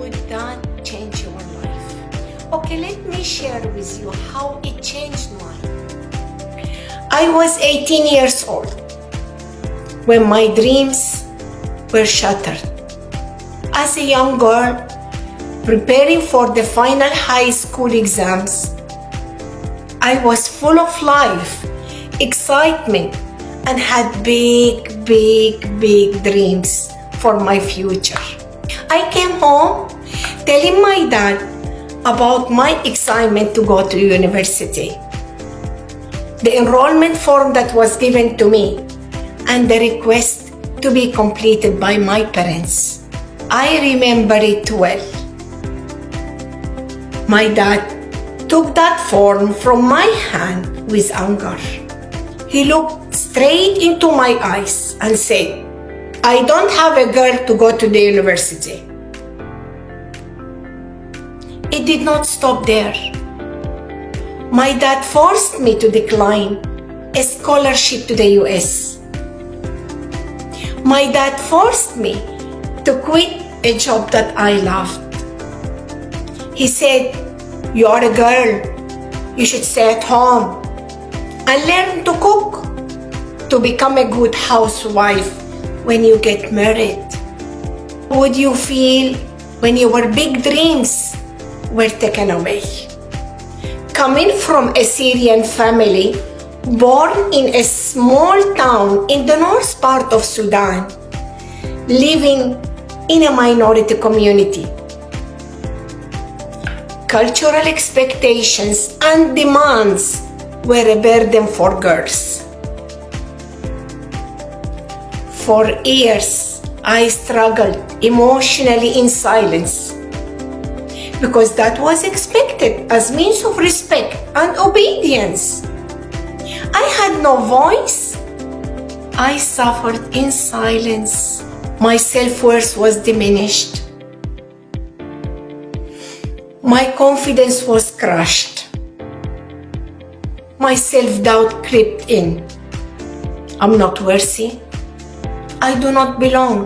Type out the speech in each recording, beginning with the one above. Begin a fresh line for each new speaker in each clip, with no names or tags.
would that change your life? Okay, let me share with you how it changed mine. I was 18 years old when my dreams were shattered. As a young girl, preparing for the final high school exams, I was full of life, excitement, and had big dreams for my future. I came home telling my dad about my excitement to go to university, the enrollment form that was given to me, and the request to be completed by my parents. I remember it well. My dad took that form from my hand with anger. He looked straight into my eyes and said, "I don't have a girl to go to the university." It did not stop there. My dad forced me to decline a scholarship to the US. My dad forced me to quit a job that I loved. He said, "You are a girl. You should stay at home and learn to cook to become a good housewife when you get married." How would you feel when your big dreams were taken away? Coming from a Syrian family, born in a small town in the north part of Sudan, living in a minority community, cultural expectations and demands were a burden for girls. For years, I struggled emotionally in silence because that was expected as means of respect and obedience. I had no voice. I suffered in silence. My self-worth was diminished. My confidence was crushed. My self-doubt crept in. I'm not worthy. I do not belong.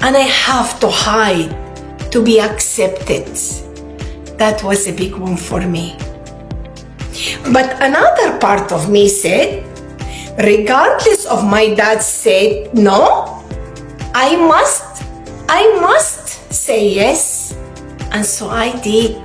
And I have to hide to be accepted. That was a big one for me. But another part of me said, regardless of my dad said no, I must say yes. And so I did.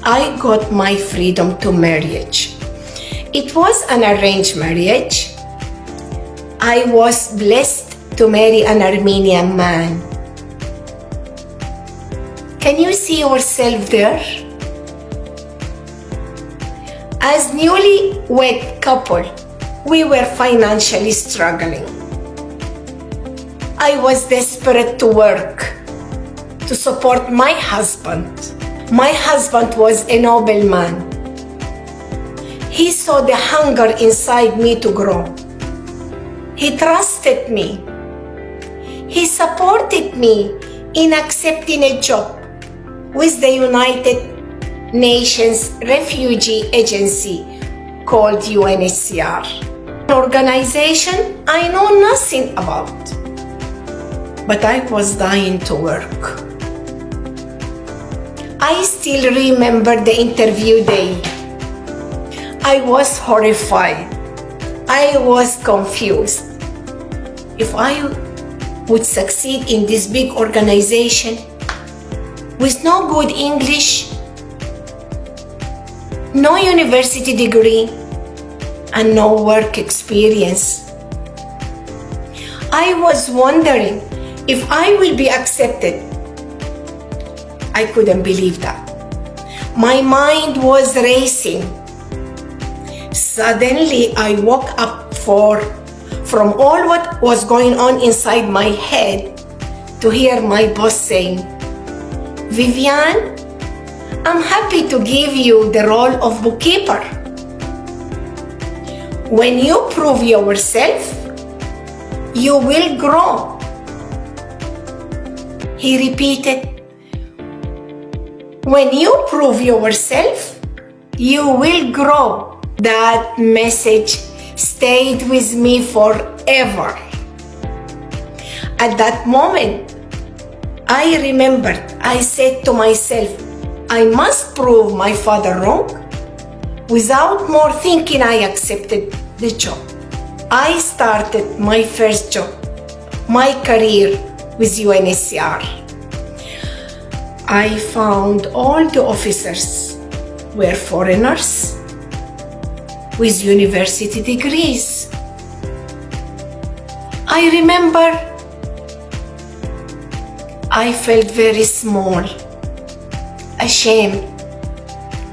I got my freedom to marriage. It was an arranged marriage. I was blessed to marry an Armenian man. Can you see yourself there? As newly-wed couple, we were financially struggling. I was desperate to work to support my husband. My husband was a nobleman. He saw the hunger inside me to grow. He trusted me. He supported me in accepting a job with the United Nations Refugee Agency called UNHCR, an organization I know nothing about. But I was dying to work. I still remember the interview day. I was horrified. I was confused. If I would succeed in this big organization with no good English, no university degree, and no work experience, I was wondering if I will be accepted. I couldn't believe that. My mind was racing. Suddenly, I woke up from all what was going on inside my head to hear my boss saying, "Vivian, I'm happy to give you the role of bookkeeper. When you prove yourself, you will grow." He repeated, "When you prove yourself, you will grow." That message stayed with me forever. At that moment, I remembered I said to myself, I must prove my father wrong. Without more thinking, I accepted the job. I started my first job, my career with UNHCR. I found all the officers were foreigners with university degrees. I remember I felt very small, ashamed,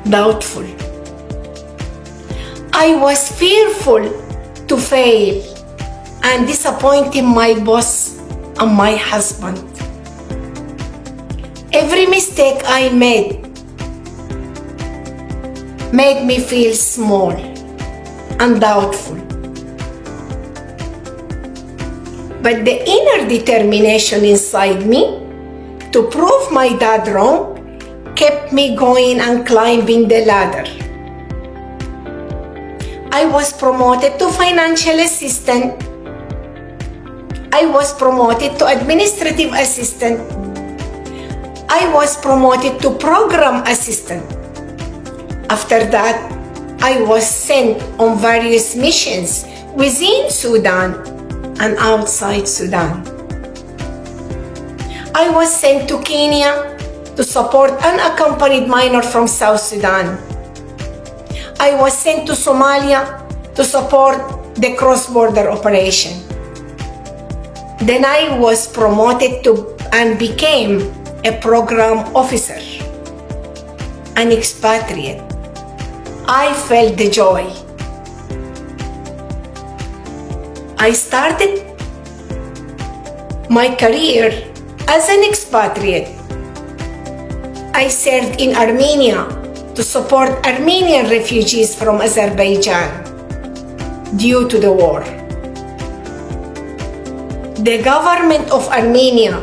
doubtful. I was fearful to fail and disappointing my boss and my husband. Every mistake I made me feel small and doubtful. But the inner determination inside me to prove my dad wrong kept me going and climbing the ladder. I was promoted to financial assistant. I was promoted to administrative assistant. I was promoted to program assistant. After that, I was sent on various missions within Sudan and outside Sudan. I was sent to Kenya to support unaccompanied minor from South Sudan. I was sent to Somalia to support the cross-border operation. Then I was promoted to and became a program officer, an expatriate. I felt the joy. I started my career as an expatriate. I served in Armenia to support Armenian refugees from Azerbaijan due to the war. The government of Armenia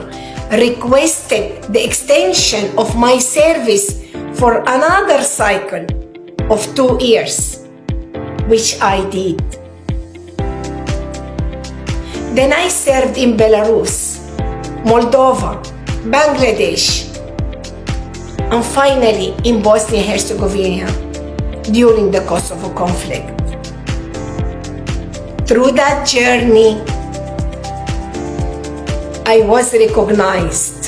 requested the extension of my service for another cycle of 2 years, which I did. Then I served in Belarus, Moldova, Bangladesh, and finally in Bosnia-Herzegovina during the Kosovo conflict. Through that journey, I was recognized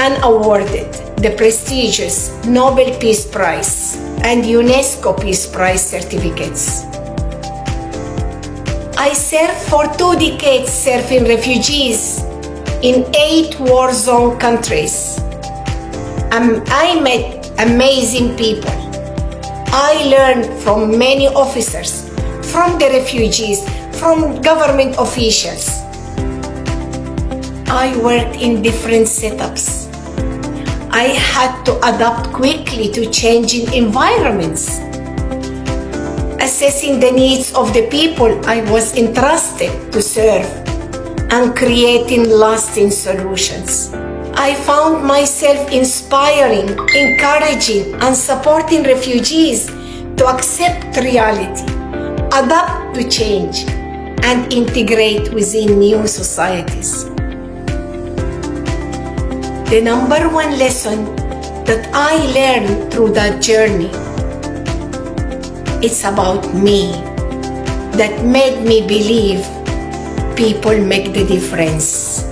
and awarded the prestigious Nobel Peace Prize and UNESCO Peace Prize certificates. I served for 2 decades serving refugees in 8 war-zone countries. I met amazing people. I learned from many officers, from the refugees, from government officials. I worked in different setups. I had to adapt quickly to changing environments, assessing the needs of the people I was entrusted to serve, and creating lasting solutions. I found myself inspiring, encouraging, and supporting refugees to accept reality, adapt to change, and integrate within new societies. The number one lesson that I learned through that journey, it's about me, that made me believe people make the difference.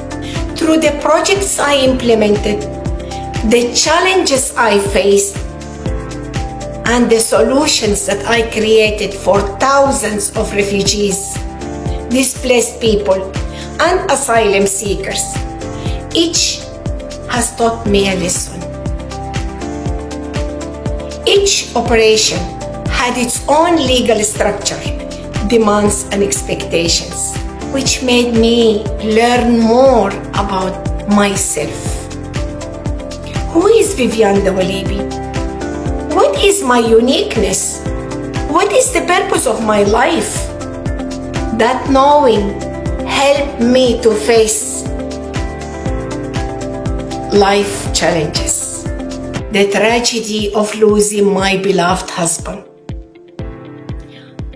Through the projects I implemented, the challenges I faced, and the solutions that I created for thousands of refugees, displaced people, and asylum seekers, each has taught me a lesson. Each operation had its own legal structure, demands, and expectations, which made me learn more about myself. Who is Viviane Doualibi? What is my uniqueness? What is the purpose of my life? That knowing helped me to face life challenges. The tragedy of losing my beloved husband.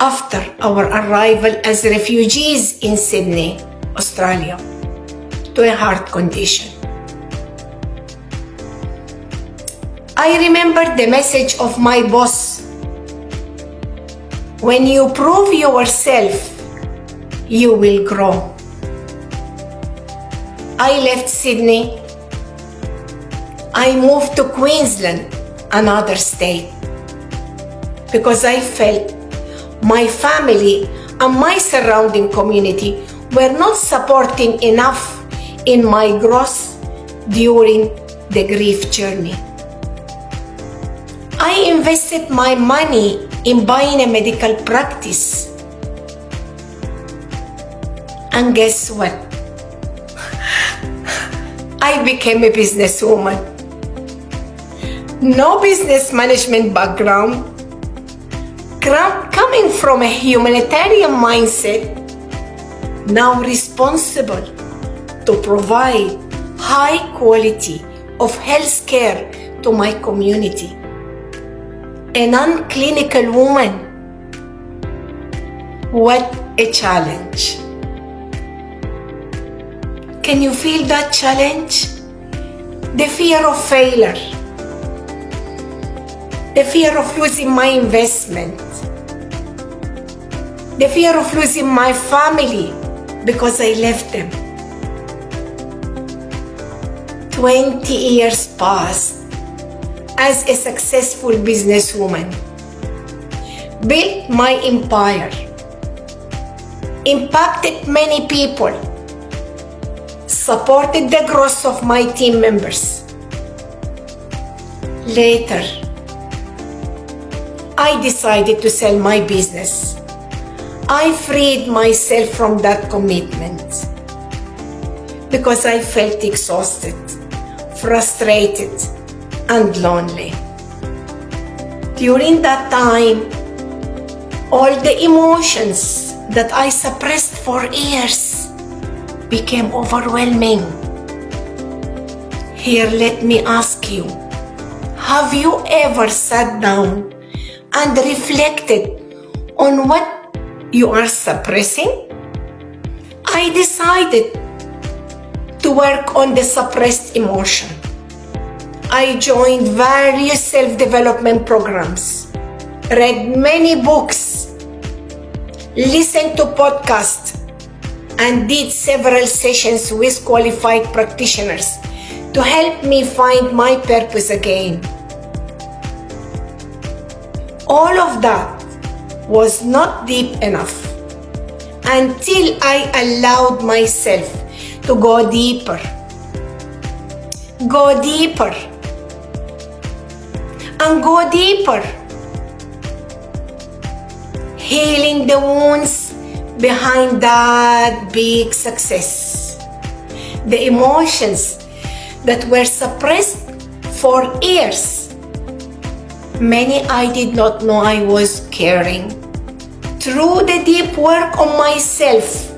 After our arrival as refugees in Sydney, Australia, to a heart condition. I remember the message of my boss. When you prove yourself, you will grow. I left Sydney. I moved to Queensland, another state, because I felt my family and my surrounding community were not supporting enough in my growth during the grief journey. I invested my money in buying a medical practice. And guess what? I became a businesswoman. No business management background, coming from a humanitarian mindset, now responsible to provide high quality of health care to my community. A non-clinical woman. What a challenge. Can you feel that challenge? The fear of failure. The fear of losing my investment. The fear of losing my family because I left them. 20 years passed as a successful businesswoman. Built my empire. Impacted many people. Supported the growth of my team members. Later, I decided to sell my business. I freed myself from that commitment because I felt exhausted, frustrated, and lonely. During that time, all the emotions that I suppressed for years became overwhelming. Here, let me ask you, have you ever sat down and reflected on what you are suppressing? I decided to work on the suppressed emotion. I joined various self-development programs, read many books, listened to podcasts, and did several sessions with qualified practitioners to help me find my purpose again. All of that was not deep enough until I allowed myself to go deeper. Go deeper. And go deeper. Healing the wounds behind that big success. The emotions that were suppressed for years. Many I did not know I was carrying. Through the deep work on myself,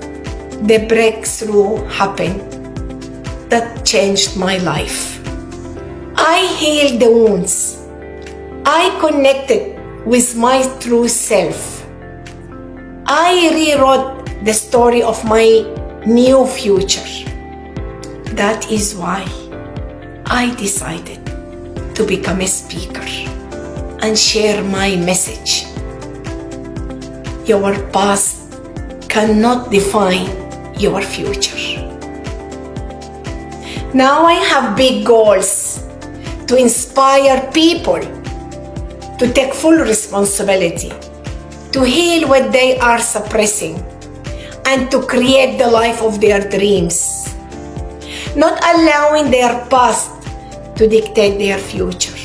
the breakthrough happened that changed my life. I healed the wounds. I connected with my true self. I rewrote the story of my new future. That is why I decided to become a speaker and share my message. Your past cannot define your future. Now I have big goals to inspire people to take full responsibility, to heal what they are suppressing, and to create the life of their dreams, not allowing their past to dictate their future.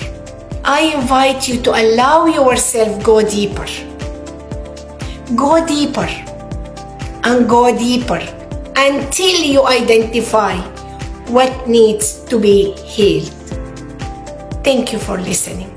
I invite you to allow yourself go deeper. Go deeper and go deeper until you identify what needs to be healed. Thank you for listening.